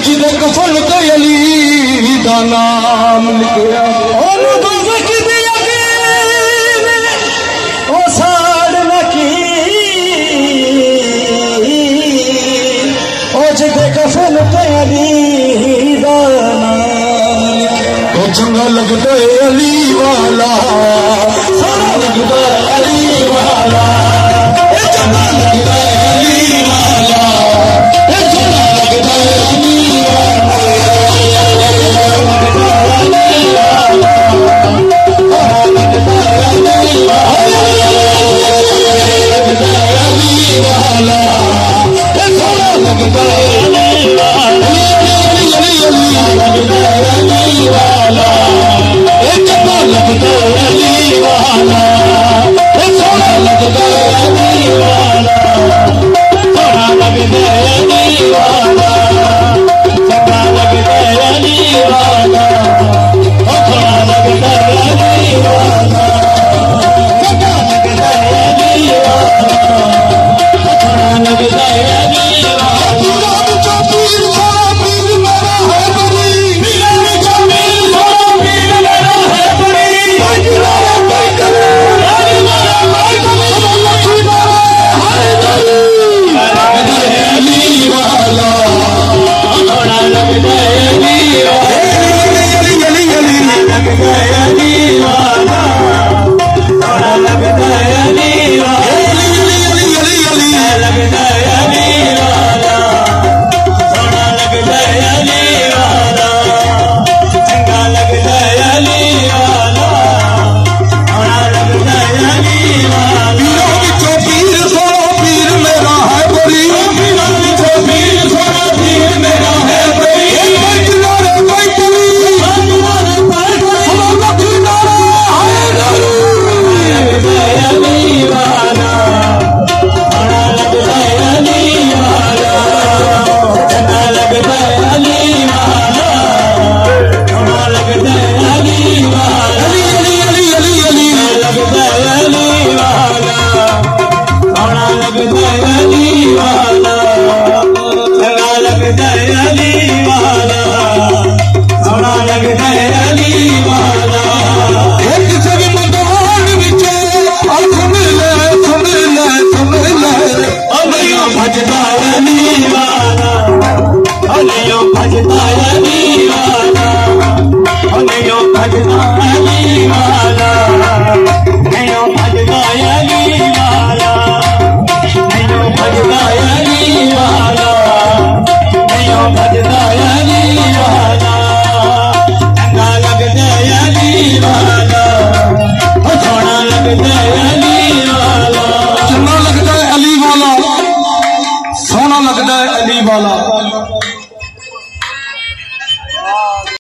जिदे कफन ते अली दा नाम लिखया ओनू दोज़ख दी यकीन ओ साड़ नकी ओ जिदे कफन ते अली दा नाम ओ चंगा लगदा है अली वाला सोना लगदा है अली वाला चंगा लगदा है अली वाला चंगा लगदा है अली वाला